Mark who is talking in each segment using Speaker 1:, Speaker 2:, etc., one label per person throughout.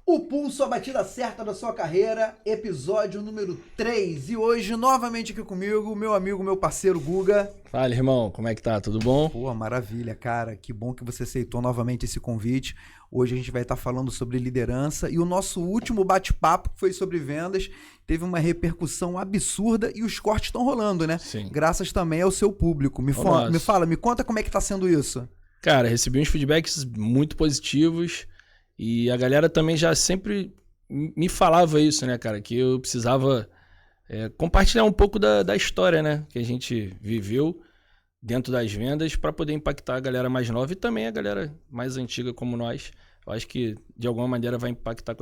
Speaker 1: O Pulso, a batida certa da sua carreira, episódio número 3. E hoje, novamente aqui comigo, meu amigo, meu parceiro Guga.
Speaker 2: Fala, irmão, como é que tá? Tudo bom?
Speaker 1: Pô, maravilha, cara. Que bom que você aceitou novamente esse convite. Hoje a gente vai estar falando sobre liderança e o nosso último bate-papo, que foi sobre vendas, teve uma repercussão absurda e os cortes estão rolando, né?
Speaker 2: Sim.
Speaker 1: Graças também ao seu público. Me conta como é que tá sendo isso.
Speaker 2: Cara, recebi uns feedbacks muito positivos e a galera também já sempre me falava isso, né, cara? Que eu precisava compartilhar um pouco da história, né? Que a gente viveu dentro das vendas para poder impactar a galera mais nova e também a galera mais antiga como nós. Eu acho que, de alguma maneira, vai impactar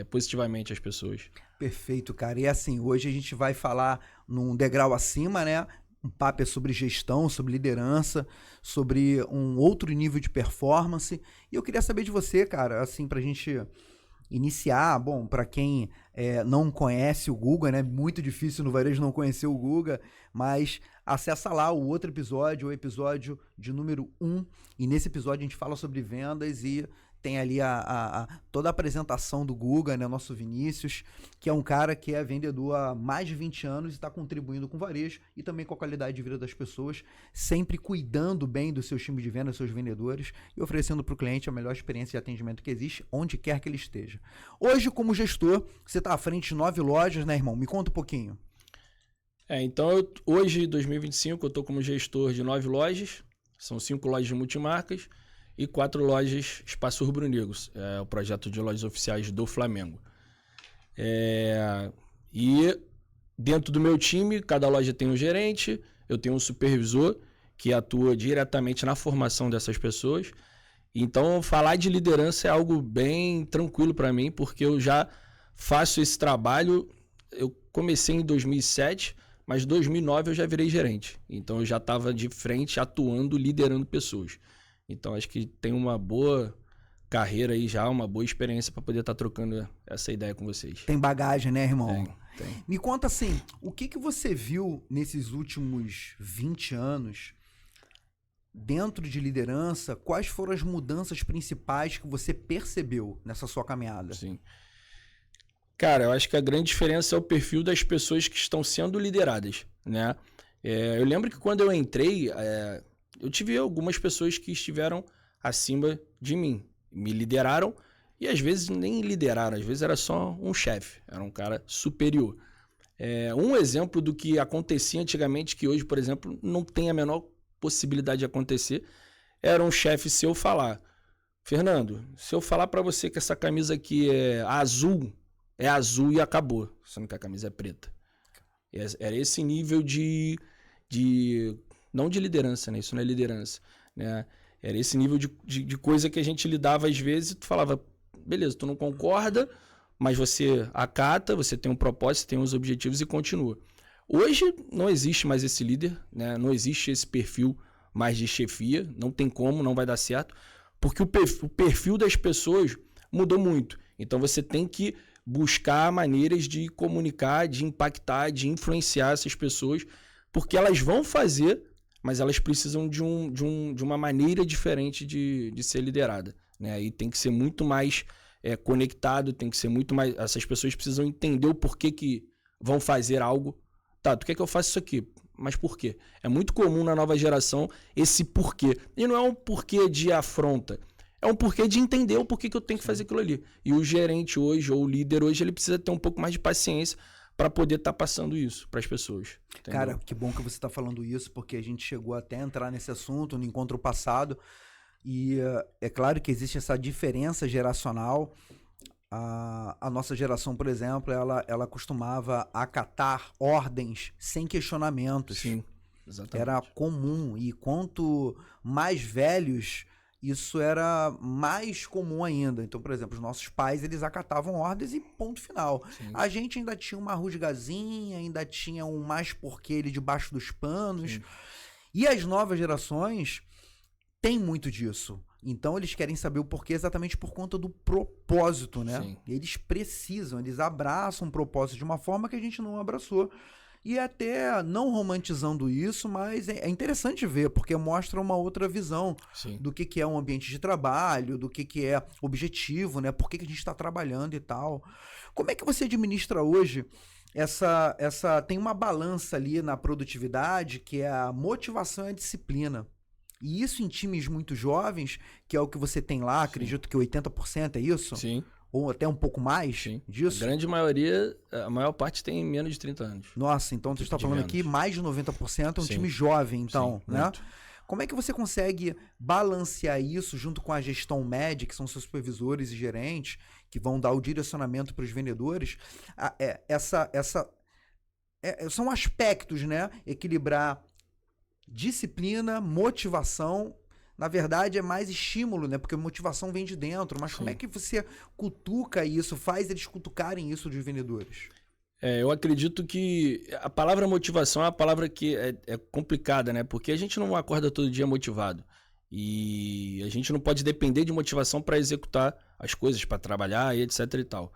Speaker 2: positivamente as pessoas.
Speaker 1: Perfeito, cara. E assim, hoje a gente vai falar num degrau acima, né? Um papo é sobre gestão, sobre liderança, sobre um outro nível de performance. E eu queria saber de você, cara, assim, pra gente iniciar. Bom, pra quem não conhece o Guga, né? Muito difícil no varejo não conhecer o Guga, mas acessa lá o outro episódio, o episódio de número 1. E nesse episódio a gente fala sobre vendas e tem ali toda a apresentação do Guga, né, nosso Vinícius, que é um cara que é vendedor há mais de 20 anos e está contribuindo com o varejo e também com a qualidade de vida das pessoas, sempre cuidando bem dos seus times de venda, dos seus vendedores e oferecendo para o cliente a melhor experiência de atendimento que existe, onde quer que ele esteja. Hoje, como gestor, você está à frente de 9 lojas, né, irmão? Me conta um pouquinho.
Speaker 2: Então, hoje, 2025, eu estou como gestor de 9 lojas, são 5 lojas de multimarcas, e 4 lojas Espaço Rubro-Negros, o projeto de lojas oficiais do Flamengo. E dentro do meu time, cada loja tem um gerente, eu tenho um supervisor que atua diretamente na formação dessas pessoas. Então, falar de liderança é algo bem tranquilo para mim, porque eu já faço esse trabalho. Eu comecei em 2007, mas em 2009 eu já virei gerente. Então, eu já estava de frente, atuando, liderando pessoas. Então, acho que tem uma boa carreira aí já, uma boa experiência para poder estar trocando essa ideia com vocês.
Speaker 1: Tem bagagem, né, irmão?
Speaker 2: Tem.
Speaker 1: Me conta assim, o que você viu nesses últimos 20 anos dentro de liderança? Quais foram as mudanças principais que você percebeu nessa sua caminhada?
Speaker 2: Sim. Cara, eu acho que a grande diferença é o perfil das pessoas que estão sendo lideradas, né? Eu lembro que quando eu entrei... eu tive algumas pessoas que estiveram acima de mim, me lideraram e às vezes nem lideraram, às vezes era só um chefe, era um cara superior. Um exemplo do que acontecia antigamente, que hoje, por exemplo, não tem a menor possibilidade de acontecer, era um chefe seu falar: Fernando, se eu falar para você que essa camisa aqui é azul e acabou, sendo que a camisa é preta. Era esse nível de não de liderança, né? Isso não é liderança, né? Era esse nível de coisa que a gente lidava às vezes e tu falava, beleza, tu não concorda, mas você acata, você tem um propósito, tem uns objetivos e continua. Hoje não existe mais esse líder, né? Não existe esse perfil mais de chefia, não tem como, não vai dar certo, porque o perfil das pessoas mudou muito. Então você tem que buscar maneiras de comunicar, de impactar, de influenciar essas pessoas, porque elas vão fazer, mas elas precisam de uma maneira diferente de ser liderada, né? E tem que ser muito mais conectado, tem que ser muito mais... Essas pessoas precisam entender o porquê que vão fazer algo. Tá, tu quer que eu faça isso aqui? Mas por quê? É muito comum na nova geração esse porquê. E não é um porquê de afronta. É um porquê de entender o porquê que eu tenho que fazer aquilo ali. E o gerente hoje, ou o líder hoje, ele precisa ter um pouco mais de paciência para poder estar passando isso para as pessoas. Entendeu?
Speaker 1: Cara, que bom que você está falando isso, porque a gente chegou até a entrar nesse assunto no encontro passado e é claro que existe essa diferença geracional. A nossa geração, por exemplo, ela costumava acatar ordens sem questionamentos.
Speaker 2: Sim, exatamente.
Speaker 1: Era comum, e quanto mais velhos, isso era mais comum ainda. Então, por exemplo, os nossos pais, eles acatavam ordens e ponto final.
Speaker 2: Sim.
Speaker 1: A gente ainda tinha uma rusgazinha, ainda tinha um mais porquê ali debaixo dos panos.
Speaker 2: Sim.
Speaker 1: E as novas gerações têm muito disso. Então, eles querem saber o porquê exatamente por conta do propósito, né?
Speaker 2: Sim.
Speaker 1: Eles precisam, eles abraçam o propósito de uma forma que a gente não abraçou. E até não romantizando isso, mas é interessante ver, porque mostra uma outra visão
Speaker 2: Sim.
Speaker 1: do que é um ambiente de trabalho, do que é objetivo, né? Por que a gente está trabalhando e tal. Como é que você administra hoje tem uma balança ali na produtividade, que é a motivação e a disciplina. E isso em times muito jovens, que é o que você tem lá, acredito que 80% é isso?
Speaker 2: Sim.
Speaker 1: Ou até um pouco mais
Speaker 2: Sim.
Speaker 1: disso?
Speaker 2: A grande maioria, a maior parte tem menos de 30 anos.
Speaker 1: Nossa, então você está falando aqui mais de 90% é um
Speaker 2: Sim.
Speaker 1: time jovem, então,
Speaker 2: Sim,
Speaker 1: né?
Speaker 2: muito.
Speaker 1: Como é que você consegue balancear isso junto com a gestão média, que são seus supervisores e gerentes, que vão dar o direcionamento para os vendedores? São aspectos, né? Equilibrar disciplina, motivação. Na verdade, é mais estímulo, né? Porque motivação vem de dentro. Mas como é que você cutuca isso, faz eles cutucarem isso dos vendedores?
Speaker 2: Eu acredito que a palavra motivação é uma palavra que é complicada, né? Porque a gente não acorda todo dia motivado. E a gente não pode depender de motivação para executar as coisas, para trabalhar e etc e tal.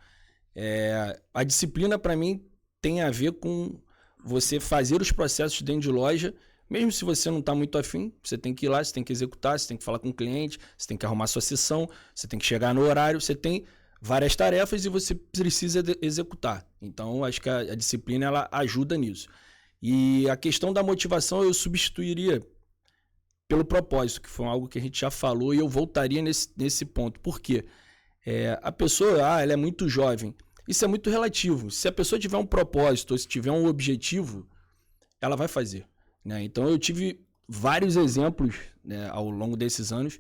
Speaker 2: A disciplina, para mim, tem a ver com você fazer os processos dentro de loja, mesmo se você não está muito afim, você tem que ir lá, você tem que executar, você tem que falar com o cliente, você tem que arrumar sua sessão, você tem que chegar no horário, você tem várias tarefas e você precisa executar. Então, acho que a disciplina ela ajuda nisso. E a questão da motivação eu substituiria pelo propósito, que foi algo que a gente já falou, e eu voltaria nesse ponto. Por quê? A pessoa, ela é muito jovem. Isso é muito relativo. Se a pessoa tiver um propósito, ou se tiver um objetivo, ela vai fazer, né? Então, eu tive vários exemplos, né, ao longo desses anos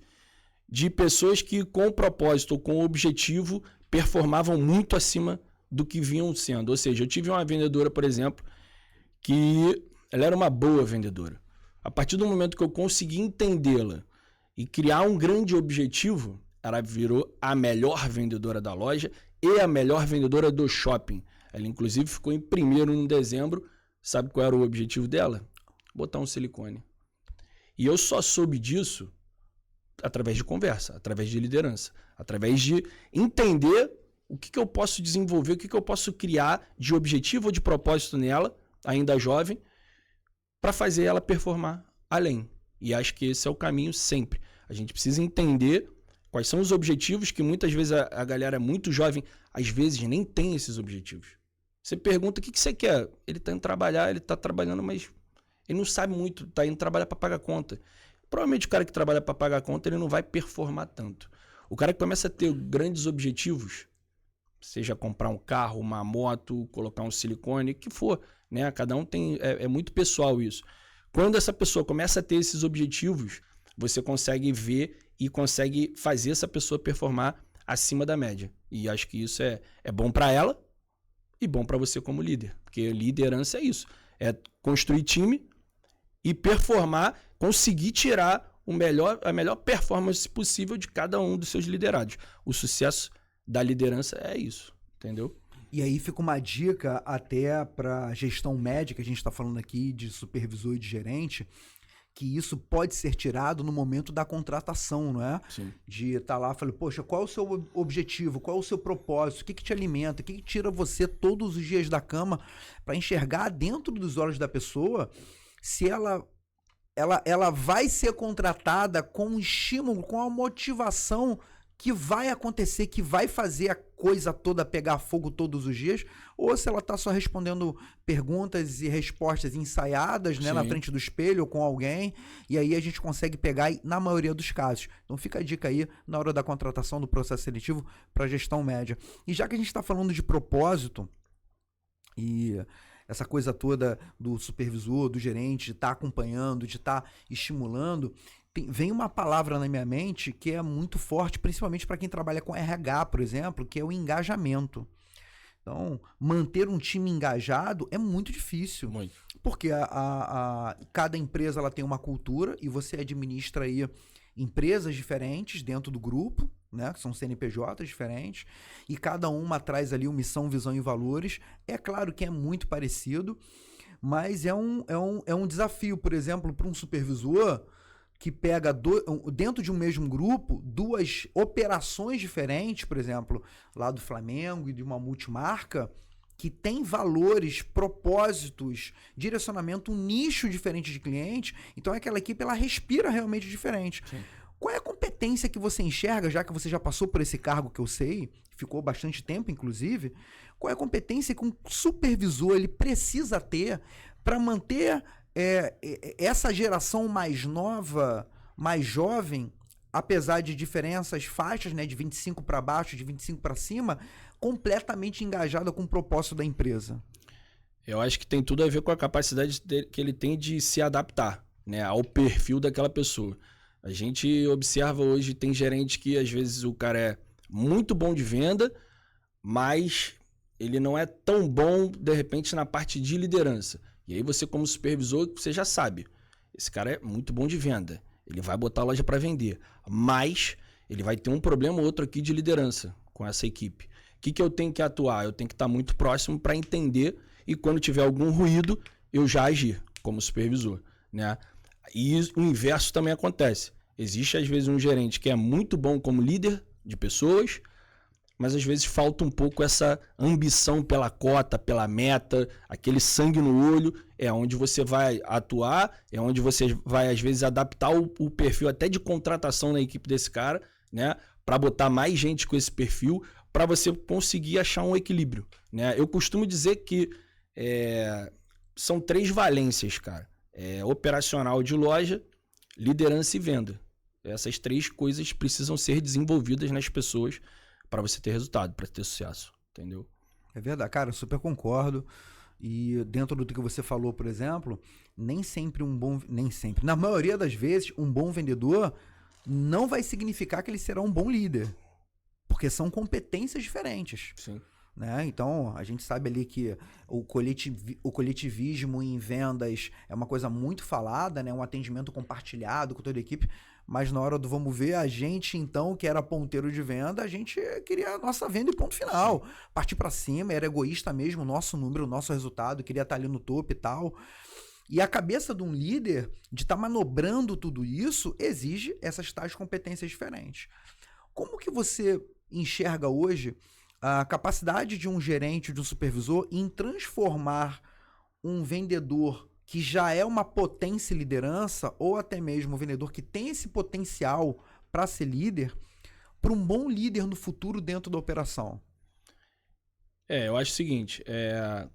Speaker 2: de pessoas que com propósito ou com objetivo performavam muito acima do que vinham sendo. Ou seja, eu tive uma vendedora, por exemplo, que ela era uma boa vendedora. A partir do momento que eu consegui entendê-la e criar um grande objetivo, ela virou a melhor vendedora da loja e a melhor vendedora do shopping. Ela, inclusive, ficou em primeiro em dezembro. Sabe qual era o objetivo dela? Botar um silicone. E eu só soube disso através de conversa, através de liderança, através de entender o que eu posso desenvolver, o que eu posso criar de objetivo ou de propósito nela, ainda jovem, para fazer ela performar além. E acho que esse é o caminho sempre. A gente precisa entender quais são os objetivos, que muitas vezes a galera muito jovem, às vezes nem tem esses objetivos. Você pergunta o que você quer. Ele está indo trabalhar, ele está trabalhando, mas ele não sabe muito, está indo trabalhar para pagar conta. Provavelmente o cara que trabalha para pagar conta, ele não vai performar tanto. O cara que começa a ter grandes objetivos, seja comprar um carro, uma moto, colocar um silicone, o que for, né? Cada um tem, é muito pessoal isso. Quando essa pessoa começa a ter esses objetivos, você consegue ver e consegue fazer essa pessoa performar acima da média. E acho que isso é bom para ela e bom para você como líder. Porque liderança é isso. É construir time e performar, conseguir tirar a melhor performance possível de cada um dos seus liderados. O sucesso da liderança é isso, entendeu?
Speaker 1: E aí fica uma dica até para gestão média, que a gente está falando aqui de supervisor e de gerente, que isso pode ser tirado no momento da contratação, não é?
Speaker 2: Sim.
Speaker 1: De estar lá, falando, poxa, qual é o seu objetivo, qual é o seu propósito, o que te alimenta, o que tira você todos os dias da cama, para enxergar dentro dos olhos da pessoa se ela vai ser contratada com um estímulo, com a motivação que vai acontecer, que vai fazer a coisa toda pegar fogo todos os dias, ou se ela está só respondendo perguntas e respostas ensaiadas, né, na frente do espelho ou com alguém, e aí a gente consegue pegar na maioria dos casos. Então fica a dica aí na hora da contratação do processo seletivo para gestão média. E já que a gente está falando de propósito e essa coisa toda do supervisor, do gerente, de estar acompanhando, de estar estimulando, vem uma palavra na minha mente que é muito forte, principalmente para quem trabalha com RH, por exemplo, que é o engajamento. Então, manter um time engajado é muito difícil.
Speaker 2: Muito.
Speaker 1: Porque cada empresa ela tem uma cultura e você administra aí empresas diferentes dentro do grupo, né, que são CNPJs diferentes, e cada uma traz ali uma missão, visão e valores. É claro que é muito parecido, mas é um desafio, por exemplo, para um supervisor que pega dentro de um mesmo grupo duas operações diferentes, por exemplo, lá do Flamengo e de uma multimarca, que tem valores, propósitos, direcionamento, um nicho diferente de cliente, então aquela equipe ela respira realmente diferente.
Speaker 2: Sim.
Speaker 1: Qual é a competência que você enxerga, já que você já passou por esse cargo que eu sei, ficou bastante tempo inclusive, qual é a competência que um supervisor ele precisa ter para manter essa geração mais nova, mais jovem, apesar de diferenças, faixas, né, de 25 para baixo, de 25 para cima, completamente engajada com o propósito da empresa?
Speaker 2: Eu acho que tem tudo a ver com a capacidade que ele tem de se adaptar, né, ao perfil daquela pessoa. A gente observa hoje, tem gerente que às vezes o cara é muito bom de venda, mas ele não é tão bom, de repente, na parte de liderança. E aí você, como supervisor, você já sabe, esse cara é muito bom de venda, ele vai botar a loja para vender, mas ele vai ter um problema ou outro aqui de liderança com essa equipe. O que eu tenho que atuar? Eu tenho que estar muito próximo para entender e quando tiver algum ruído, eu já agir como supervisor, né? E o inverso também acontece. Existe, às vezes, um gerente que é muito bom como líder de pessoas, mas às vezes falta um pouco essa ambição pela cota, pela meta, aquele sangue no olho, é onde você vai atuar, é onde você vai, às vezes, adaptar o perfil até de contratação na equipe desse cara, né? Para botar mais gente com esse perfil, para você conseguir achar um equilíbrio, né? Eu costumo dizer que são 3 valências, cara. Operacional de loja, liderança e venda. Essas 3 coisas precisam ser desenvolvidas nas pessoas para você ter resultado, para ter sucesso, entendeu?
Speaker 1: É verdade, cara, eu super concordo. E dentro do que você falou, por exemplo, nem sempre, na maioria das vezes, um bom vendedor não vai significar que ele será um bom líder, porque são competências diferentes.
Speaker 2: Sim.
Speaker 1: Né? Então, a gente sabe ali que o coletivismo em vendas é uma coisa muito falada, né? Um atendimento compartilhado com toda a equipe, mas na hora do vamos ver, a gente então, que era ponteiro de venda, a gente queria a nossa venda e ponto final. Partir para cima, era egoísta mesmo, o nosso número, o nosso resultado, queria estar ali no topo e tal. E a cabeça de um líder, de estar manobrando tudo isso, exige essas tais competências diferentes. Como que você enxerga hoje a capacidade de um gerente, de um supervisor em transformar um vendedor que já é uma potência e liderança, ou até mesmo um vendedor que tem esse potencial para ser líder, para um bom líder no futuro dentro da operação?
Speaker 2: Eu acho o seguinte,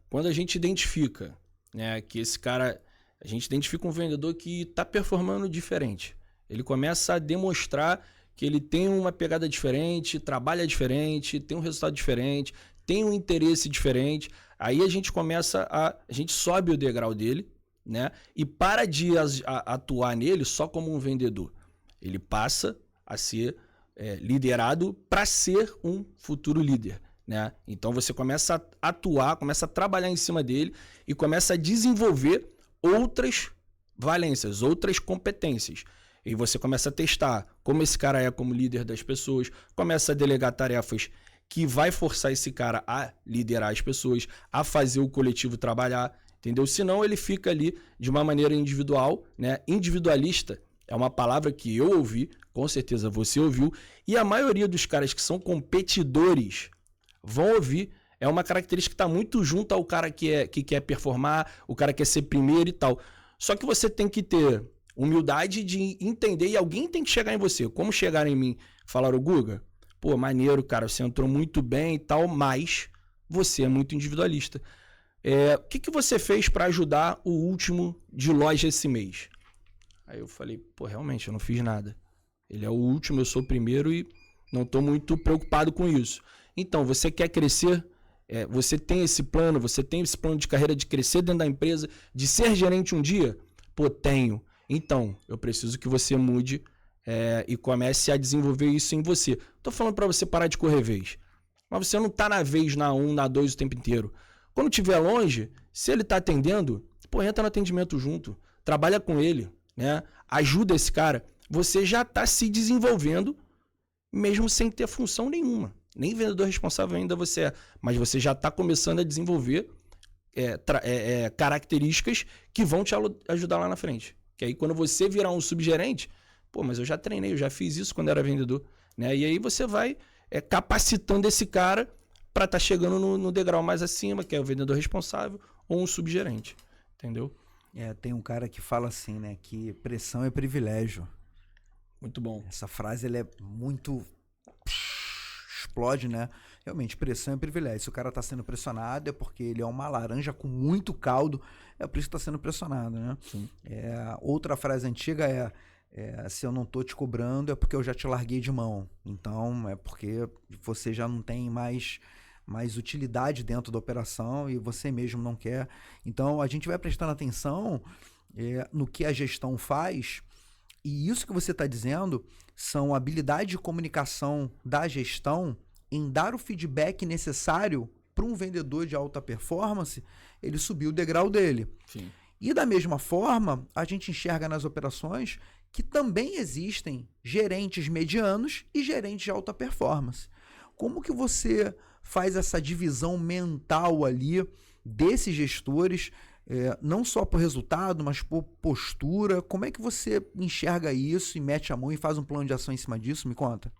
Speaker 2: quando a gente identifica, né, que esse cara, a gente identifica um vendedor que está performando diferente, ele começa a demonstrar que ele tem uma pegada diferente, trabalha diferente, tem um resultado diferente, tem um interesse diferente. Aí a gente a gente sobe o degrau dele, né? E para de atuar nele só como um vendedor. Ele passa a ser liderado para ser um futuro líder, né? Então você começa a atuar, começa a trabalhar em cima dele e começa a desenvolver outras valências, outras competências. E você começa a testar como esse cara é como líder das pessoas, começa a delegar tarefas que vai forçar esse cara a liderar as pessoas, a fazer o coletivo trabalhar, entendeu? Senão ele fica ali de uma maneira individual, né? Individualista é uma palavra que eu ouvi, com certeza você ouviu, e a maioria dos caras que são competidores vão ouvir. É uma característica que está muito junto ao cara que quer performar, o cara que quer ser primeiro e tal. Só que você tem que ter humildade de entender e alguém tem que chegar em você. Como chegaram em mim? Falaram, Guga, pô, maneiro, cara, você entrou muito bem e tal, mas você é muito individualista. O que você fez para ajudar o último de loja esse mês? Aí eu falei, pô, realmente, eu não fiz nada. Ele é o último, eu sou o primeiro e não estou muito preocupado com isso. Então, você quer crescer? Você tem esse plano? Você tem esse plano de carreira de crescer dentro da empresa, de ser gerente um dia? Pô, tenho. Então, eu preciso que você mude e comece a desenvolver isso em você. Tô falando para você parar de correr vez. Mas você não tá na vez, na 1, na 2 o tempo inteiro. Quando estiver longe, se ele tá atendendo, pô, entra no atendimento junto. Trabalha com ele, né? Ajuda esse cara. Você já tá se desenvolvendo, mesmo sem ter função nenhuma. Nem vendedor responsável ainda você é. Mas você já tá começando a desenvolver características que vão te ajudar lá na frente. Que aí quando você virar um subgerente, pô, mas eu já treinei, eu já fiz isso quando era vendedor, né? E aí você vai capacitando esse cara para estar chegando no degrau mais acima, que é o vendedor responsável ou um subgerente, entendeu?
Speaker 1: Tem um cara que fala assim, né, que pressão é privilégio.
Speaker 2: Muito bom.
Speaker 1: Essa frase, ela é muito... explode, né? Realmente, pressão é privilégio. Se o cara tá sendo pressionado é porque ele é uma laranja com muito caldo, é por isso que tá sendo pressionado, né?
Speaker 2: Sim.
Speaker 1: Outra frase antiga se eu não tô te cobrando é porque eu já te larguei de mão. Então, é porque você já não tem mais utilidade dentro da operação e você mesmo não quer. Então, a gente vai prestando atenção no que a gestão faz, e isso que você está dizendo são habilidades de comunicação da gestão em dar o feedback necessário para um vendedor de alta performance ele subir o degrau dele.
Speaker 2: Sim.
Speaker 1: E da mesma forma, a gente enxerga nas operações que também existem gerentes medianos e gerentes de alta performance. Como que você faz essa divisão mental ali desses gestores, não só por resultado, mas por postura? Como é que você enxerga isso e mete a mão e faz um plano de ação em cima disso? Me conta.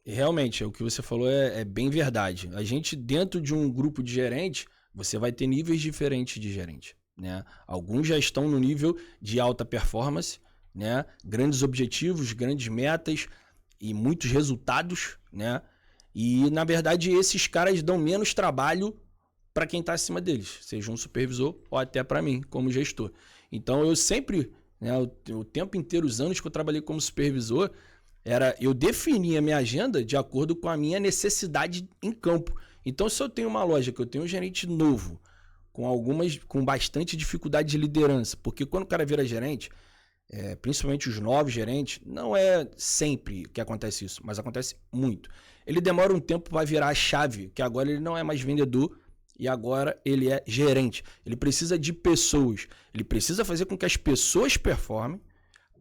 Speaker 2: Realmente, o que você falou é bem verdade. A gente, dentro de um grupo de gerente, você vai ter níveis diferentes de gerente, né? Alguns já estão no nível de alta performance, né? Grandes objetivos, grandes metas e muitos resultados, né? E, na verdade, esses caras dão menos trabalho para quem está acima deles, seja um supervisor ou até para mim, como gestor. Então, eu sempre, né, o tempo inteiro, os anos que eu trabalhei como supervisor, eu definia a minha agenda de acordo com a minha necessidade em campo. Então, se eu tenho uma loja que eu tenho um gerente novo, com bastante dificuldade de liderança, porque quando o cara vira gerente, principalmente os novos gerentes, não é sempre que acontece isso, mas acontece muito. Ele demora um tempo para virar a chave, que agora ele não é mais vendedor e agora ele é gerente. Ele precisa de pessoas, ele precisa fazer com que as pessoas performem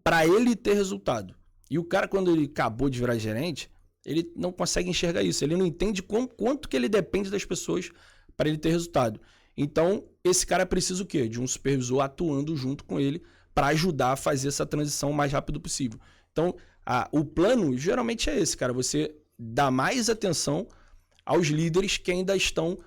Speaker 2: para ele ter resultado. E o cara, quando ele acabou de virar gerente, ele não consegue enxergar isso. Ele não entende quanto que ele depende das pessoas para ele ter resultado. Então, esse cara precisa o quê? De um supervisor atuando junto com ele para ajudar a fazer essa transição o mais rápido possível. Então, o plano geralmente é esse, cara. Você dá mais atenção aos líderes que ainda estão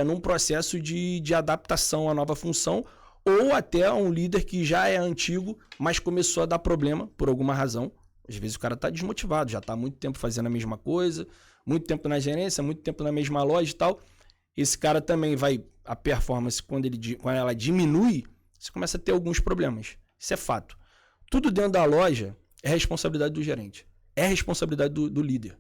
Speaker 2: num processo de adaptação à nova função, ou até a um líder que já é antigo, mas começou a dar problema por alguma razão. Às vezes o cara está desmotivado, já está há muito tempo fazendo a mesma coisa, muito tempo na gerência, muito tempo na mesma loja e tal. Esse cara também a performance, quando ela diminui, você começa a ter alguns problemas. Isso é fato. Tudo dentro da loja é responsabilidade do gerente, é responsabilidade do líder.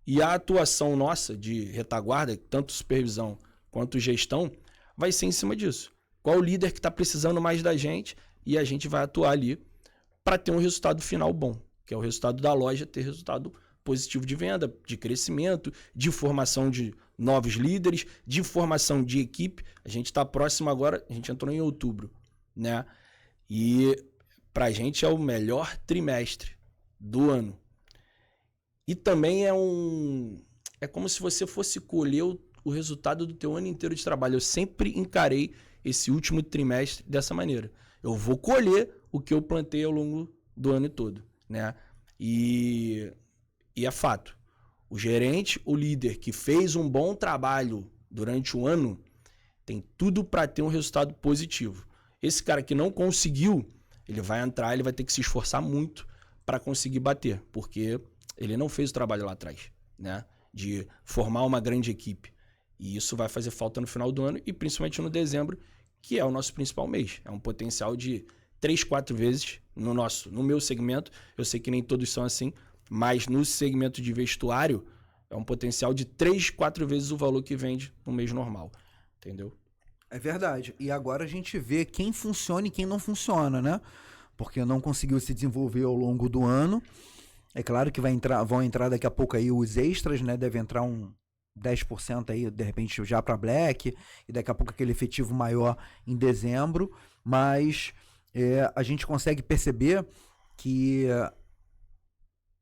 Speaker 2: E a atuação nossa de retaguarda, tanto supervisão quanto gestão, vai ser em cima disso. Qual o líder que está precisando mais da gente e a gente vai atuar ali para ter um resultado final bom, que é o resultado da loja ter resultado positivo de venda, de crescimento, de formação de novos líderes, de formação de equipe. A gente está próximo agora, a gente entrou em outubro, né? E para a gente é o melhor trimestre do ano. E também é como se você fosse colher o resultado do teu ano inteiro de trabalho. Eu sempre encarei esse último trimestre dessa maneira. Eu vou colher o que eu plantei ao longo do ano todo, né? E é fato. O gerente, o líder que fez um bom trabalho durante o ano, tem tudo para ter um resultado positivo. Esse cara que não conseguiu, ele vai entrar, ele vai ter que se esforçar muito para conseguir bater, porque ele não fez o trabalho lá atrás, né? De formar uma grande equipe. E isso vai fazer falta no final do ano e principalmente no dezembro, que é o nosso principal mês. É um potencial de 3, 4 vezes no meu segmento. Eu sei que nem todos são assim, mas no segmento de vestuário é um potencial de 3, 4 vezes o valor que vende no mês normal. Entendeu?
Speaker 1: É verdade. E agora a gente vê quem funciona e quem não funciona, né? Porque não conseguiu se desenvolver ao longo do ano. É claro que vão entrar daqui a pouco aí os extras, né? Deve entrar um 10% aí, de repente, já para Black, e daqui a pouco aquele efetivo maior em dezembro. Mas a gente consegue perceber que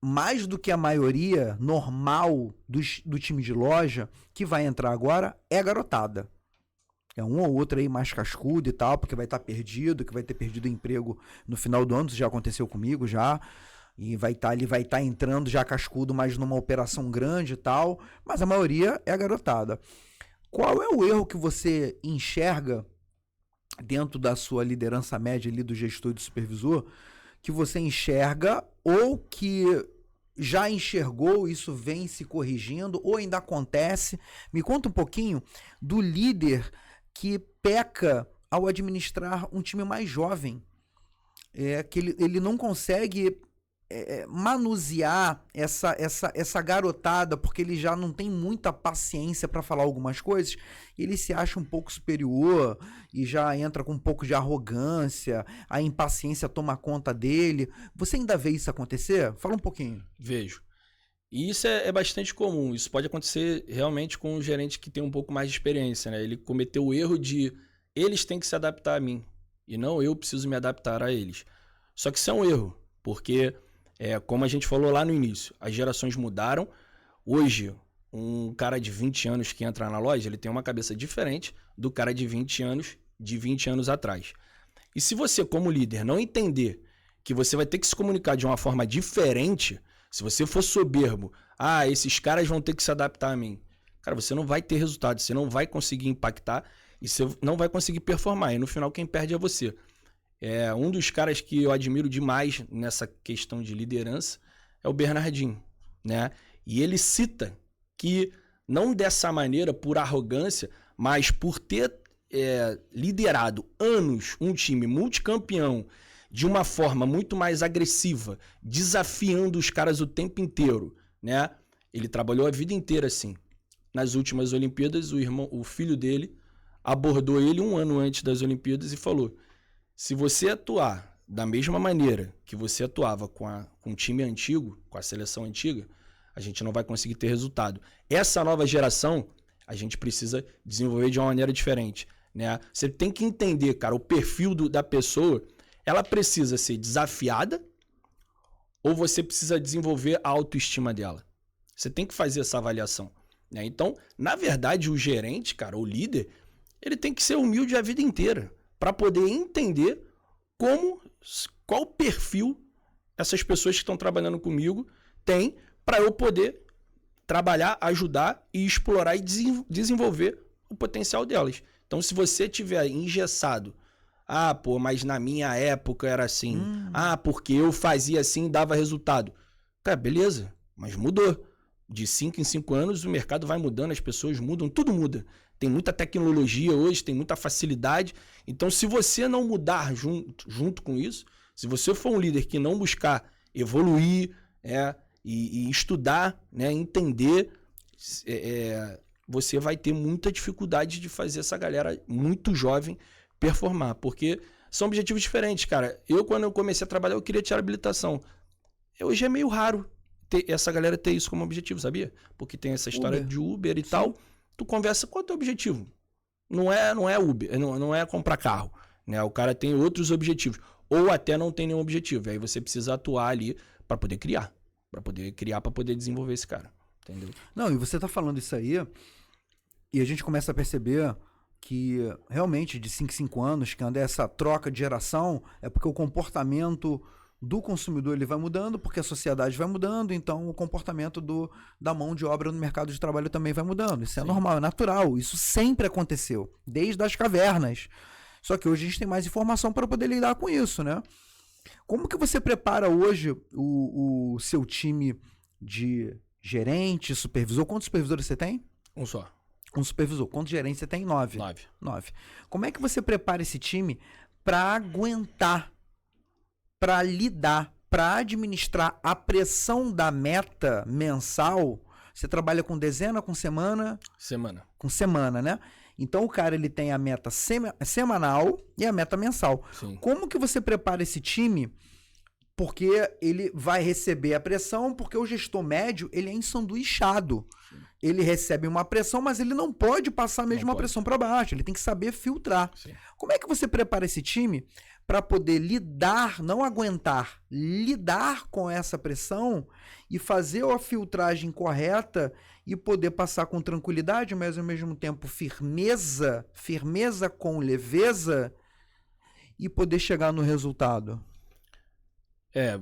Speaker 1: mais do que a maioria normal do time de loja que vai entrar agora é a garotada. É um ou outro aí mais cascudo e tal, porque vai estar perdido, que vai ter perdido o emprego no final do ano, isso já aconteceu comigo já. e ele vai estar entrando já cascudo, mas numa operação grande e tal, mas a maioria é a garotada. Qual é o erro que você enxerga dentro da sua liderança média ali do gestor e do supervisor, que você enxerga ou que já enxergou, isso vem se corrigindo ou ainda acontece? Me conta um pouquinho do líder que peca ao administrar um time mais jovem, que ele não consegue manusear essa garotada, porque ele já não tem muita paciência para falar algumas coisas, ele se acha um pouco superior e já entra com um pouco de arrogância, a impaciência toma conta dele. Você ainda vê isso acontecer? Fala um pouquinho.
Speaker 2: Vejo. E isso é bastante comum. Isso pode acontecer realmente com um gerente que tem um pouco mais de experiência, né? Ele cometeu o erro de eles têm que se adaptar a mim e não eu preciso me adaptar a eles. Só que isso é um erro, porque como a gente falou lá no início, as gerações mudaram. Hoje, um cara de 20 anos que entra na loja, ele tem uma cabeça diferente do cara de 20 anos atrás. E se você, como líder, não entender que você vai ter que se comunicar de uma forma diferente, se você for soberbo, esses caras vão ter que se adaptar a mim, cara, você não vai ter resultado, você não vai conseguir impactar e você não vai conseguir performar. E no final, quem perde é você. Um dos caras que eu admiro demais nessa questão de liderança é o Bernardinho, né? E ele cita que não dessa maneira, por arrogância, mas por ter liderado anos um time multicampeão de uma forma muito mais agressiva, desafiando os caras o tempo inteiro, né? Ele trabalhou a vida inteira assim. Nas últimas Olimpíadas, o filho dele abordou ele um ano antes das Olimpíadas e falou: se você atuar da mesma maneira que você atuava com o time antigo, com a seleção antiga, a gente não vai conseguir ter resultado. Essa nova geração, a gente precisa desenvolver de uma maneira diferente, né? Você tem que entender, cara, o perfil da pessoa, ela precisa ser desafiada ou você precisa desenvolver a autoestima dela. Você tem que fazer essa avaliação, né? Então, na verdade, o gerente, cara, o líder, ele tem que ser humilde a vida inteira, para poder entender qual o perfil essas pessoas que estão trabalhando comigo têm, para eu poder trabalhar, ajudar e explorar e desenvolver o potencial delas. Então, se você tiver engessado, mas na minha época era assim, porque eu fazia assim e dava resultado. Cara, beleza, mas mudou. De 5 em 5 anos o mercado vai mudando, as pessoas mudam, tudo muda. Tem muita tecnologia hoje, tem muita facilidade. Então, se você não mudar junto com isso, se você for um líder que não buscar evoluir e estudar, né, entender, você vai ter muita dificuldade de fazer essa galera muito jovem performar, porque são objetivos diferentes, cara. Quando eu comecei a trabalhar, eu queria tirar habilitação. Hoje é meio raro essa galera ter isso como objetivo, sabia? Porque tem essa história de Uber e tal. Tu conversa, qual é o teu objetivo? Não é Uber, não é comprar carro, né? O cara tem outros objetivos, ou até não tem nenhum objetivo. Aí você precisa atuar ali para poder criar, para poder desenvolver esse cara, entendeu?
Speaker 1: Não, e você tá falando isso aí, e a gente começa a perceber que realmente de 5 em 5 anos, que anda essa troca de geração, é porque o comportamento do consumidor ele vai mudando, porque a sociedade vai mudando, então o comportamento da mão de obra no mercado de trabalho também vai mudando. Isso é normal, é natural, isso sempre aconteceu, desde as cavernas. Só que hoje a gente tem mais informação para poder lidar com isso, né? Como que você prepara hoje o seu time de gerente, supervisor? Quantos supervisores você tem?
Speaker 2: Um só.
Speaker 1: Um supervisor. Quantos gerentes você tem? 9.
Speaker 2: 9.
Speaker 1: Como é que você prepara esse time para aguentar, para lidar, para administrar a pressão da meta mensal? Você trabalha com dezena, com semana? Com semana, né? Então o cara ele tem a meta semanal e a meta mensal.
Speaker 2: Sim.
Speaker 1: Como que você prepara esse time? Porque ele vai receber a pressão, porque o gestor médio ele é ensanduichado. Sim. Ele recebe uma pressão, mas ele não pode passar a mesma pressão para baixo. Ele tem que saber filtrar.
Speaker 2: Sim.
Speaker 1: Como é que você prepara esse time para poder lidar, não aguentar, lidar com essa pressão e fazer a filtragem correta e poder passar com tranquilidade, mas ao mesmo tempo firmeza com leveza e poder chegar no resultado?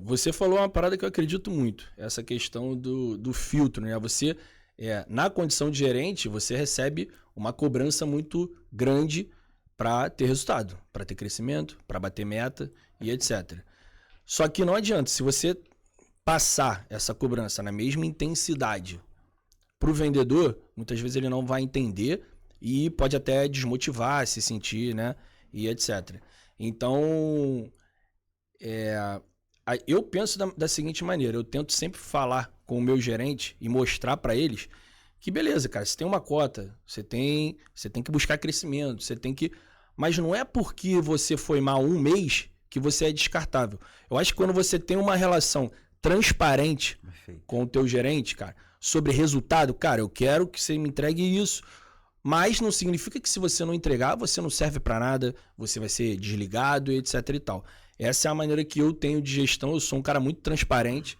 Speaker 2: Você falou uma parada que eu acredito muito, essa questão do filtro, né? Você, na condição de gerente, você recebe uma cobrança muito grande para ter resultado, para ter crescimento, para bater meta e etc. Só que não adianta, se você passar essa cobrança na mesma intensidade para o vendedor, muitas vezes ele não vai entender e pode até desmotivar, se sentir, né? E etc. Então, eu penso da seguinte maneira, eu tento sempre falar com o meu gerente e mostrar para eles que beleza, cara, você tem uma cota, você tem que buscar crescimento, você tem que... Mas não é porque você foi mal um mês que você é descartável. Eu acho que quando você tem uma relação transparente com o teu gerente, cara, sobre resultado, cara, eu quero que você me entregue isso, mas não significa que se você não entregar, você não serve para nada, você vai ser desligado, etc e tal. Essa é a maneira que eu tenho de gestão, eu sou um cara muito transparente.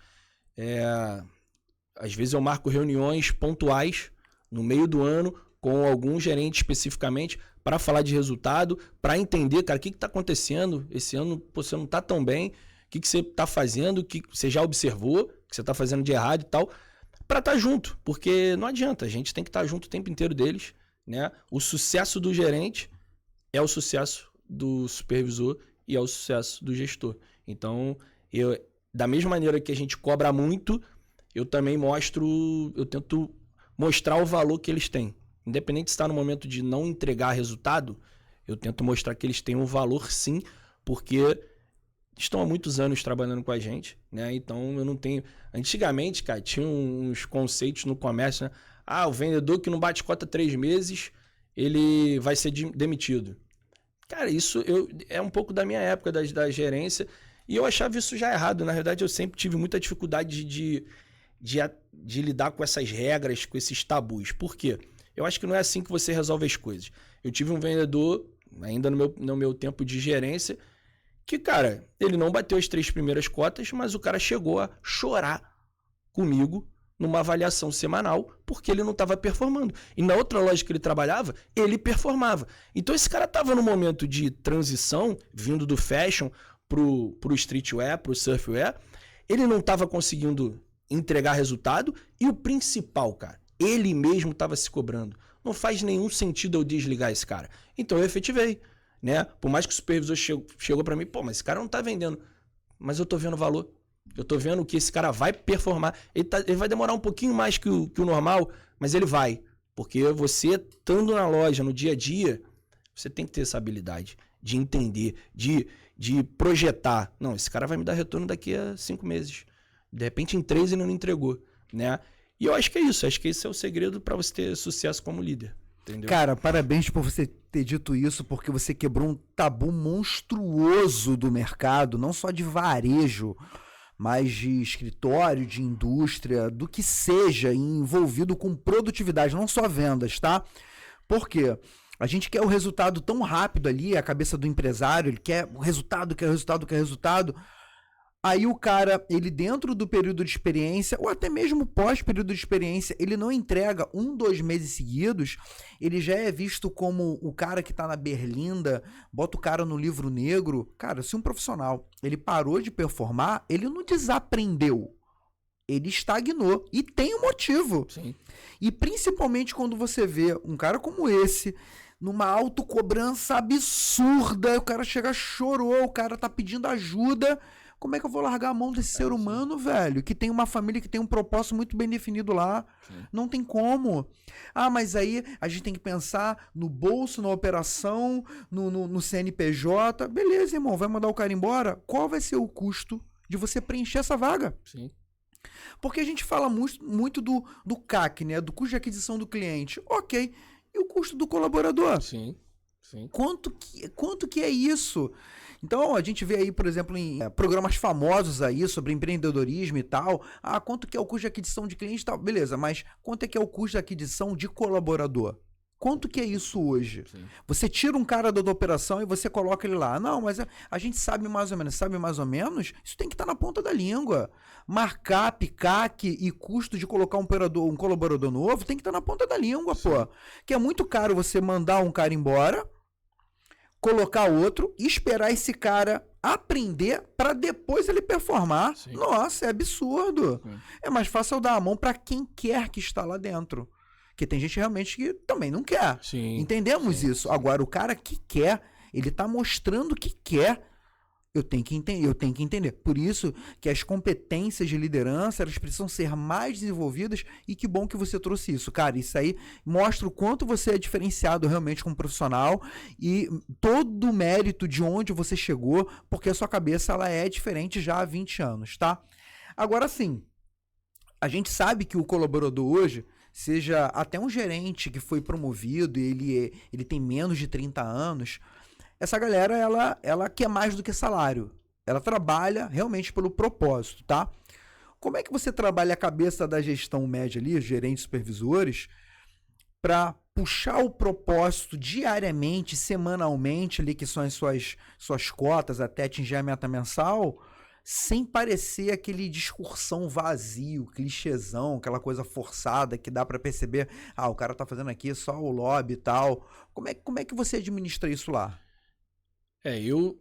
Speaker 2: Às vezes eu marco reuniões pontuais no meio do ano com algum gerente especificamente para falar de resultado, para entender, cara, o que está acontecendo esse ano, você não está tão bem, o que você está fazendo, o que você já observou, que você está fazendo de errado e tal, para estar junto, porque não adianta, a gente tem que estar junto o tempo inteiro deles, né? O sucesso do gerente é o sucesso do supervisor e é o sucesso do gestor. Então, da mesma maneira que a gente cobra muito, eu também eu tento mostrar o valor que eles têm. Independente de estar no momento de não entregar resultado, eu tento mostrar que eles têm um valor sim, porque estão há muitos anos trabalhando com a gente, né? Então eu não tenho... Antigamente, cara, tinha uns conceitos no comércio, né? O vendedor que não bate cota 3 meses, ele vai ser demitido. Cara, isso é um pouco da minha época da gerência, e eu achava isso já errado. Na verdade, eu sempre tive muita dificuldade de lidar com essas regras, com esses tabus. Por quê? Eu acho que não é assim que você resolve as coisas. Eu tive um vendedor, ainda no meu tempo de gerência, que, cara, ele não bateu as 3 primeiras cotas, mas o cara chegou a chorar comigo numa avaliação semanal porque ele não estava performando. E na outra loja que ele trabalhava, ele performava. Então esse cara estava num momento de transição, vindo do fashion pro streetwear, pro surfwear, ele não estava conseguindo entregar resultado e o principal, cara, ele mesmo estava se cobrando. Não faz nenhum sentido eu desligar esse cara. Então eu efetivei, né? Por mais que o supervisor chegou para mim, mas esse cara não tá vendendo. Mas eu tô vendo o valor. Eu tô vendo que esse cara vai performar. Ele vai demorar um pouquinho mais que o normal, mas ele vai. Porque você, estando na loja, no dia a dia, você tem que ter essa habilidade de entender, de projetar. Não, esse cara vai me dar retorno daqui a 5 meses. De repente, em 3 ele não entregou, né? E eu acho que é isso. Acho que esse é o segredo para você ter sucesso como líder. Entendeu?
Speaker 1: Cara, parabéns por você ter dito isso, porque você quebrou um tabu monstruoso do mercado, não só de varejo, mas de escritório, de indústria, do que seja envolvido com produtividade, não só vendas, tá? Por quê? A gente quer o resultado tão rápido ali, a cabeça do empresário, ele quer o resultado, quer resultado, quer resultado. Aí o cara, ele dentro do período de experiência, ou até mesmo pós-período de experiência, ele não entrega 1, 2 meses seguidos, ele já é visto como o cara que tá na berlinda, bota o cara no livro negro. Cara, se um profissional, ele parou de performar, ele não desaprendeu, ele estagnou, e tem um motivo.
Speaker 2: Sim.
Speaker 1: E principalmente quando você vê um cara como esse, numa autocobrança absurda, o cara chega, chorou, o cara tá pedindo ajuda. Como é que eu vou largar a mão desse ser humano, velho? Que tem uma família, que tem um propósito muito bem definido lá. Sim. Não tem como. Mas aí a gente tem que pensar no bolso, na operação, no CNPJ. Beleza, irmão, vai mandar o cara embora? Qual vai ser o custo de você preencher essa vaga?
Speaker 2: Sim.
Speaker 1: Porque a gente fala muito do CAC, né? Do custo de aquisição do cliente. Ok. E o custo do colaborador?
Speaker 2: Sim. Sim.
Speaker 1: Quanto que é isso? Então, a gente vê aí, por exemplo, em programas famosos aí sobre empreendedorismo e tal. Quanto que é o custo de aquisição de cliente e tal? Beleza, mas quanto é que é o custo de aquisição de colaborador? Quanto que é isso hoje? Sim. Você tira um cara da operação e você coloca ele lá. Não, mas a gente sabe mais ou menos. Isso tem que estar na ponta da língua. Markup, CAC e custo de colocar um colaborador novo tem que estar na ponta da língua, Sim. pô. Que é muito caro você mandar um cara embora, colocar outro e esperar esse cara aprender para depois ele performar.
Speaker 2: Sim.
Speaker 1: Nossa, é absurdo.
Speaker 2: Sim.
Speaker 1: É mais fácil eu dar a mão para quem quer que está lá dentro. Porque tem gente realmente que também não quer.
Speaker 2: Sim.
Speaker 1: Entendemos
Speaker 2: Sim.
Speaker 1: isso. Agora, o cara que quer, ele tá mostrando que quer. Eu tenho que entender. Por isso que as competências de liderança, elas precisam ser mais desenvolvidas, e que bom que você trouxe isso. Cara, isso aí mostra o quanto você é diferenciado realmente como profissional e todo o mérito de onde você chegou, porque a sua cabeça ela é diferente já há 20 anos, tá? Agora sim, a gente sabe que o colaborador hoje, seja até um gerente que foi promovido e ele tem menos de 30 anos, essa galera, ela quer mais do que salário. Ela trabalha realmente pelo propósito, tá? Como é que você trabalha a cabeça da gestão média ali, gerentes, supervisores, para puxar o propósito diariamente, semanalmente, ali, que são as suas cotas até atingir a meta mensal, sem parecer aquele discursão vazio, clichêzão, aquela coisa forçada que dá para perceber, o cara tá fazendo aqui só o lobby e tal. Como é que você administra isso lá?
Speaker 2: Eu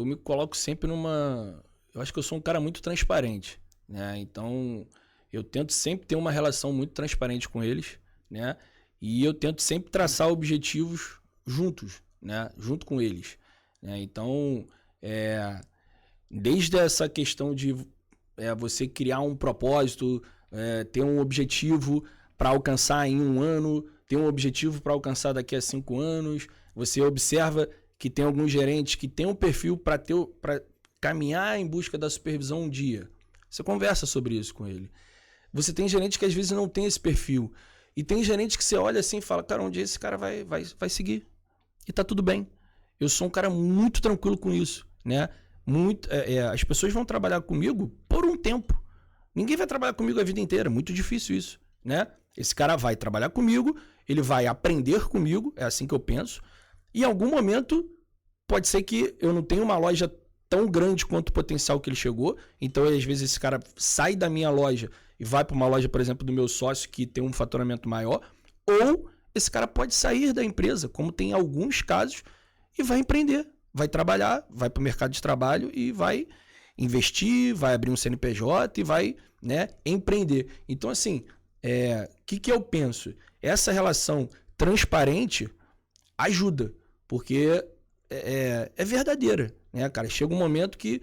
Speaker 2: me coloco sempre numa... Eu acho que eu sou um cara muito transparente, né? Então, eu tento sempre ter uma relação muito transparente com eles, né? E eu tento sempre traçar objetivos juntos, né? Junto com eles, né? Então, desde essa questão de você criar um propósito, ter um objetivo para alcançar em 1 ano, ter um objetivo para alcançar daqui a 5 anos, você observa que tem alguns gerentes que tem um perfil para caminhar em busca da supervisão um dia. Você conversa sobre isso com ele. Você tem gerente que às vezes não tem esse perfil. E tem gerente que você olha assim e fala, cara, um dia esse cara vai seguir. E tá tudo bem. Eu sou um cara muito tranquilo com isso, né? As pessoas vão trabalhar comigo por um tempo. Ninguém vai trabalhar comigo a vida inteira. Muito difícil isso, né? Esse cara vai trabalhar comigo, ele vai aprender comigo, é assim que eu penso. E em algum momento, pode ser que eu não tenha uma loja tão grande quanto o potencial que ele chegou. Então, às vezes, esse cara sai da minha loja e vai para uma loja, por exemplo, do meu sócio que tem um faturamento maior. Ou esse cara pode sair da empresa, como tem alguns casos, e vai empreender. Vai trabalhar, vai para o mercado de trabalho e vai investir, vai abrir um CNPJ e vai, né, empreender. Então, assim, que eu penso? Essa relação transparente ajuda. Porque é verdadeira, né, cara? Chega um momento que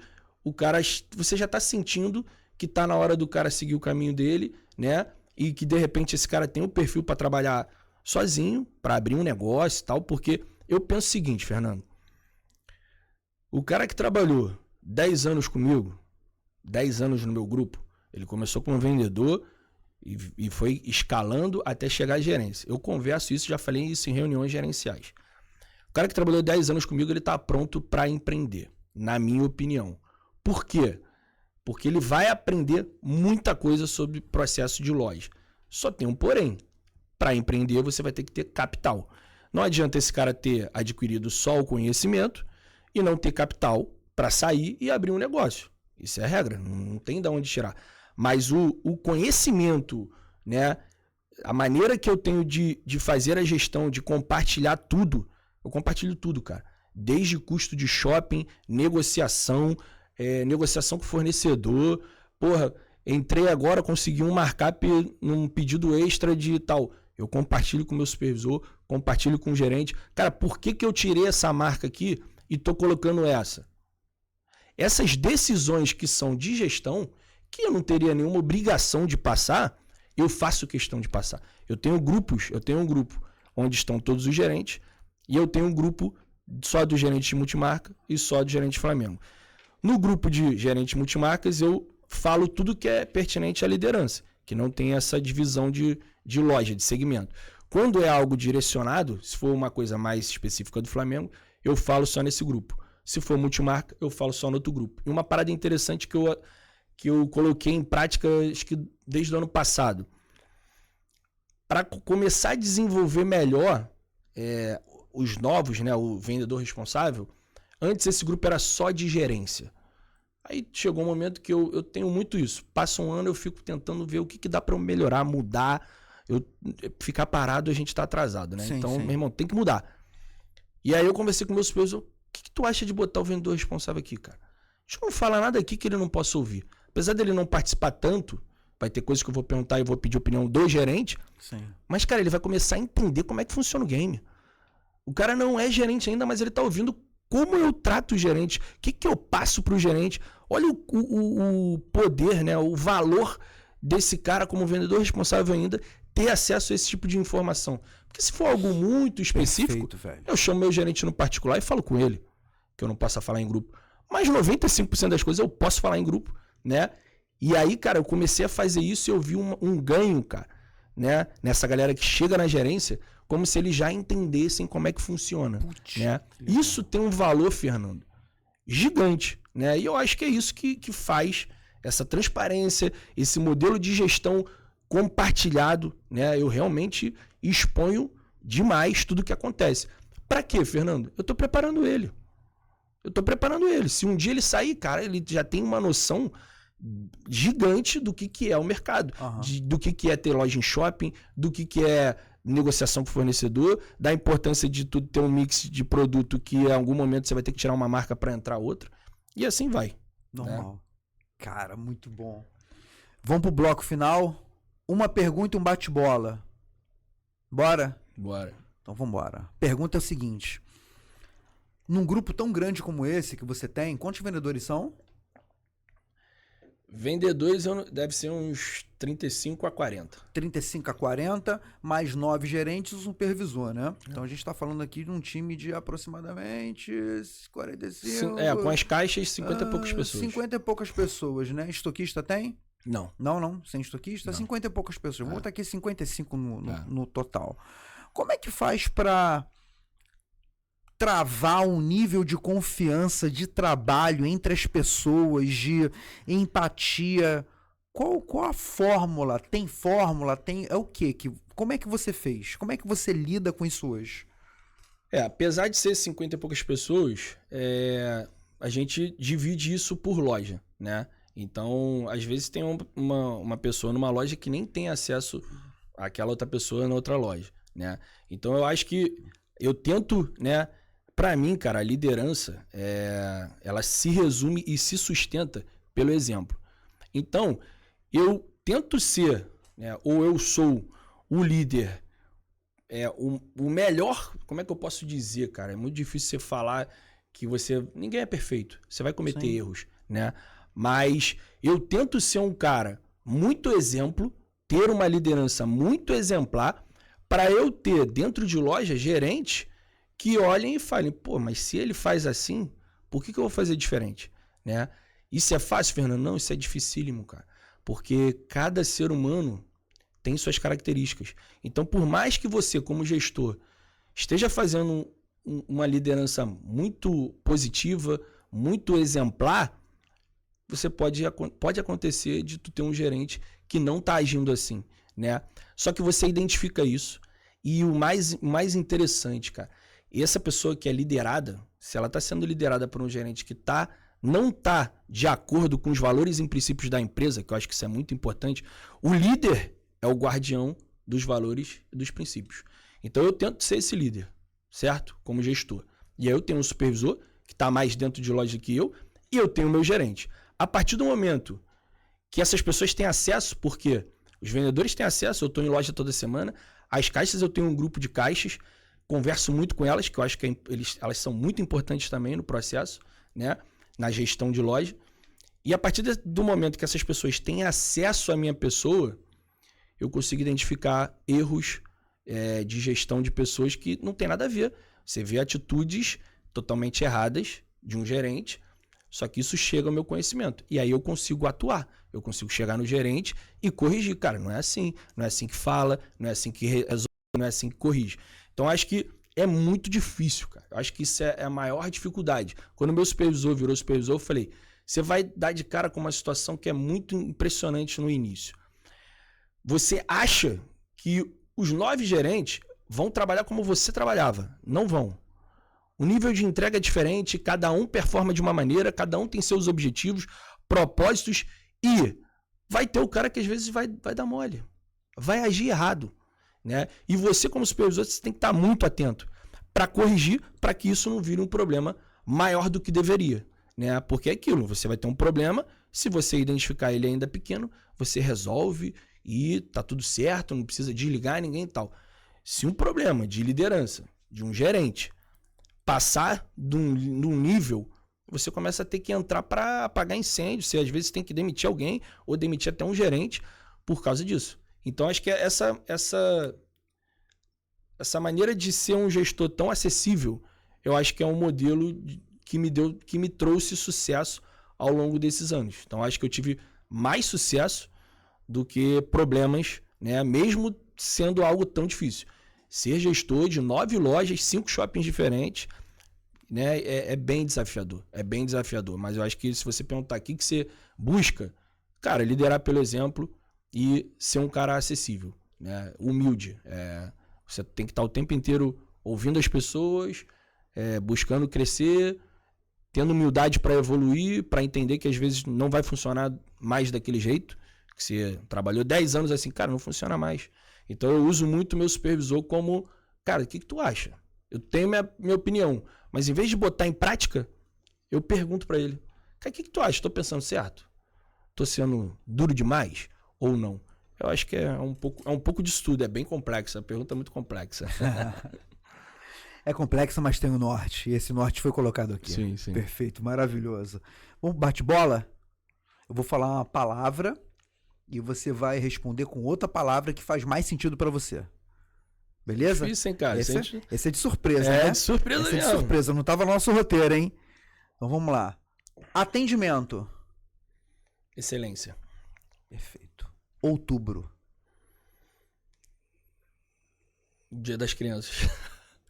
Speaker 2: você já tá sentindo que tá na hora do cara seguir o caminho dele, né? E que de repente esse cara tem o perfil para trabalhar sozinho, para abrir um negócio e tal. Porque eu penso o seguinte, Fernando. O cara que trabalhou 10 anos comigo, 10 anos no meu grupo, ele começou como vendedor e foi escalando até chegar à gerência. Eu converso isso, já falei isso em reuniões gerenciais. O cara que trabalhou 10 anos comigo, ele está pronto para empreender, na minha opinião. Por quê? Porque ele vai aprender muita coisa sobre processo de loja. Só tem um porém. Para empreender, você vai ter que ter capital. Não adianta esse cara ter adquirido só o conhecimento e não ter capital para sair e abrir um negócio. Isso é a regra, não tem de onde tirar. Mas o conhecimento, né, a maneira que eu tenho de fazer a gestão, de compartilhar tudo, eu compartilho tudo, cara. Desde custo de shopping, negociação, negociação com fornecedor. Porra, entrei agora, consegui um markup num pedido extra de tal. Eu compartilho com o meu supervisor, compartilho com o gerente. Cara, por que eu tirei essa marca aqui e tô colocando essa? Essas decisões que são de gestão, que eu não teria nenhuma obrigação de passar, eu faço questão de passar. Eu tenho um grupo onde estão todos os gerentes, e eu tenho um grupo só do gerente de multimarca e só do gerente de Flamengo. No grupo de gerente multimarcas, eu falo tudo que é pertinente à liderança, que não tem essa divisão de loja, de segmento. Quando é algo direcionado, se for uma coisa mais específica do Flamengo, eu falo só nesse grupo. Se for multimarca, eu falo só no outro grupo. E uma parada interessante que eu coloquei em prática, acho que desde o ano passado. Para começar a desenvolver melhor os novos, né, o vendedor responsável, antes esse grupo era só de gerência. Aí chegou um momento que eu tenho muito isso. Passa um ano, eu fico tentando ver o que dá para eu melhorar, mudar. Ficar parado, a gente tá atrasado, né?
Speaker 1: Sim,
Speaker 2: então,
Speaker 1: sim.
Speaker 2: meu irmão, tem que mudar. E aí eu conversei com o meu supervisor, o que tu acha de botar o vendedor responsável aqui, cara? A gente não fala nada aqui que ele não possa ouvir. Apesar dele não participar tanto, vai ter coisas que eu vou perguntar e vou pedir opinião do gerente.
Speaker 1: Sim.
Speaker 2: Mas, cara, ele vai começar a entender como é que funciona o game. O cara não é gerente ainda, mas ele tá ouvindo como eu trato o gerente, o que eu passo pro gerente. Olha o poder, né? O valor desse cara como vendedor responsável ainda ter acesso a esse tipo de informação. Porque se for algo muito específico,
Speaker 1: Perfeito,
Speaker 2: eu chamo meu gerente no particular e falo com ele, que eu não posso falar em grupo. Mas 95% das coisas eu posso falar em grupo, né? E aí, cara, eu comecei a fazer isso e eu vi um ganho, cara, né? Nessa galera que chega na gerência, como se eles já entendessem como é que funciona, né? Isso tem um valor, Fernando, gigante, né? E eu acho que é isso que faz essa transparência, esse modelo de gestão compartilhado, né? Eu realmente exponho demais tudo que acontece. Pra quê, Fernando? Eu tô preparando ele. Se um dia ele sair, cara, ele já tem uma noção gigante do que é o mercado, do que é ter loja em shopping, do que é negociação com o fornecedor, da importância de tudo ter um mix de produto que em algum momento você vai ter que tirar uma marca para entrar outra. E assim vai.
Speaker 1: Normal. Né? Cara, muito bom. Vamos pro bloco final. Uma pergunta e um bate-bola. Bora?
Speaker 2: Bora.
Speaker 1: Então vamos embora. Pergunta é o seguinte. Num grupo tão grande como esse que você tem, quantos vendedores são?
Speaker 2: Vendedores deve ser uns 35 a 40.
Speaker 1: 35 a 40, mais 9 gerentes e um supervisor, né? Então a gente está falando aqui de um time de aproximadamente 45...
Speaker 2: com as caixas, 50 e poucas pessoas.
Speaker 1: 50 e poucas pessoas, né? Estoquista tem?
Speaker 2: Não.
Speaker 1: Não? Sem estoquista? Não. 50 e poucas pessoas. Vou botar aqui 55 no total. Como é que faz para travar um nível de confiança, de trabalho entre as pessoas, de empatia? Qual a fórmula? Tem fórmula? É o quê? Como é que você fez? Como é que você lida com isso hoje?
Speaker 2: Apesar de ser 50 e poucas pessoas, a gente divide isso por loja, né? Então, às vezes tem uma pessoa numa loja que nem tem acesso àquela outra pessoa na outra loja, né? Então, eu acho que eu tento, né? Pra mim, cara, a liderança, ela se resume e se sustenta pelo exemplo. Então, eu tento ser, né, ou eu sou o líder, o melhor, como é que eu posso dizer, cara? É muito difícil você falar que ninguém é perfeito, você vai cometer erros, né? Mas eu tento ser um cara muito exemplo, ter uma liderança muito exemplar, para eu ter dentro de loja gerentes que olhem e falem, pô, mas se ele faz assim, por que eu vou fazer diferente? Né? Isso é fácil, Fernando? Não, isso é dificílimo, cara. Porque cada ser humano tem suas características. Então, por mais que você, como gestor, esteja fazendo uma liderança muito positiva, muito exemplar, você pode acontecer de tu ter um gerente que não está agindo assim, né? Só que você identifica isso. E o mais interessante, cara, essa pessoa que é liderada, se ela está sendo liderada por um gerente que não está de acordo com os valores e princípios da empresa, que eu acho que isso é muito importante, o líder é o guardião dos valores e dos princípios. Então eu tento ser esse líder, certo? Como gestor. E aí eu tenho um supervisor que está mais dentro de loja que eu, e eu tenho o meu gerente. A partir do momento que essas pessoas têm acesso, porque os vendedores têm acesso, eu estou em loja toda semana, as caixas eu tenho um grupo de caixas, converso muito com elas, que eu acho que elas são muito importantes também no processo, né? Na gestão de loja. E a partir do momento que essas pessoas têm acesso à minha pessoa, eu consigo identificar erros de gestão de pessoas que não tem nada a ver. Você vê atitudes totalmente erradas de um gerente, só que isso chega ao meu conhecimento. E aí eu consigo atuar. Eu consigo chegar no gerente e corrigir. Cara, não é assim que fala, não é assim que resolve, não é assim que corrige. Então, acho que é muito difícil, cara. Eu acho que isso é a maior dificuldade. Quando o meu supervisor virou supervisor, eu falei, você vai dar de cara com uma situação que é muito impressionante no início. Você acha que os 9 gerentes vão trabalhar como você trabalhava? Não vão. O nível de entrega é diferente, cada um performa de uma maneira, cada um tem seus objetivos, propósitos e vai ter o cara que às vezes vai dar mole, vai agir errado. Né? E você, como supervisor, você tem que estar muito atento para corrigir, para que isso não vire um problema maior do que deveria, né? Porque é aquilo, você vai ter um problema, se você identificar ele ainda pequeno, você resolve e tá tudo certo, não precisa desligar ninguém e tal. Se um problema de liderança, de um gerente, passar de um nível, você começa a ter que entrar para apagar incêndio. Você às vezes tem que demitir alguém ou demitir até um gerente por causa disso. Então acho que essa maneira de ser um gestor tão acessível, eu acho que é um modelo que me trouxe sucesso ao longo desses anos. Então acho que eu tive mais sucesso do que problemas, né? Mesmo sendo algo tão difícil. Ser gestor de 9 lojas, 5 shoppings diferentes, né? É bem desafiador. É bem desafiador. Mas eu acho que se você perguntar o que você busca, cara, liderar pelo exemplo e ser um cara acessível, né? Humilde. Você tem que estar o tempo inteiro ouvindo as pessoas, buscando crescer, tendo humildade para evoluir, para entender que às vezes não vai funcionar mais daquele jeito, que você trabalhou 10 anos assim, cara, não funciona mais. Então eu uso muito meu supervisor como, cara, o que tu acha? Eu tenho minha opinião, mas em vez de botar em prática, eu pergunto para ele, cara, o que tu acha? Tô pensando certo? Tô sendo duro demais ou não? Eu acho que é um pouco de estudo, é bem complexo, a pergunta é muito complexa.
Speaker 1: É complexa, mas tem o norte, e esse norte foi colocado aqui.
Speaker 2: Sim, sim.
Speaker 1: Perfeito, maravilhoso. Vamos bate-bola? Eu vou falar uma palavra e você vai responder com outra palavra que faz mais sentido para você. Beleza?
Speaker 2: Difícil, hein, cara?
Speaker 1: Esse é de surpresa, né?
Speaker 2: É de surpresa mesmo.
Speaker 1: Esse é de surpresa, não tava no nosso roteiro, hein? Então vamos lá. Atendimento.
Speaker 2: Excelência.
Speaker 1: Perfeito. Outubro.
Speaker 2: Dia das Crianças.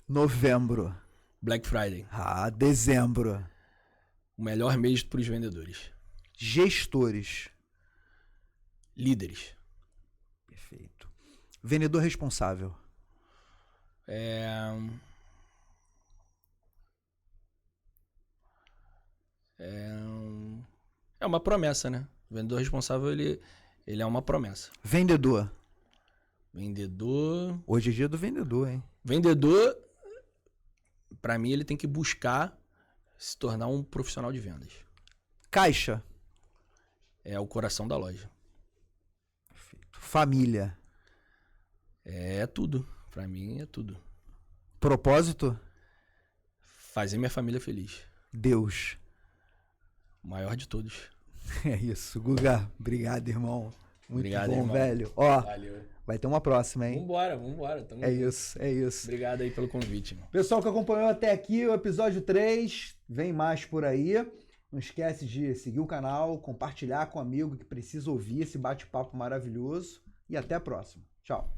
Speaker 1: Novembro.
Speaker 2: Black Friday.
Speaker 1: Dezembro.
Speaker 2: O melhor mês para os vendedores.
Speaker 1: Gestores.
Speaker 2: Líderes.
Speaker 1: Perfeito. Vendedor responsável.
Speaker 2: É uma promessa, né? O vendedor responsável, ele é uma promessa.
Speaker 1: Vendedor.
Speaker 2: Vendedor...
Speaker 1: Hoje é dia do vendedor, hein?
Speaker 2: Vendedor, para mim, ele tem que buscar se tornar um profissional de vendas.
Speaker 1: Caixa.
Speaker 2: É o coração da loja.
Speaker 1: Perfeito. Família.
Speaker 2: É tudo. Para mim, é tudo.
Speaker 1: Propósito.
Speaker 2: Fazer minha família feliz.
Speaker 1: Deus.
Speaker 2: O maior de todos.
Speaker 1: É isso. Guga, obrigado, irmão. Muito
Speaker 2: Obrigado,
Speaker 1: bom,
Speaker 2: irmão.
Speaker 1: velho. Ó,
Speaker 2: Valeu.
Speaker 1: vai ter uma próxima, hein?
Speaker 2: Vambora.
Speaker 1: É isso, é isso.
Speaker 2: Obrigado aí pelo convite, irmão.
Speaker 1: Pessoal que acompanhou até aqui o episódio 3, vem mais por aí. Não esquece de seguir o canal, compartilhar com um amigo que precisa ouvir esse bate-papo maravilhoso. E até a próxima. Tchau.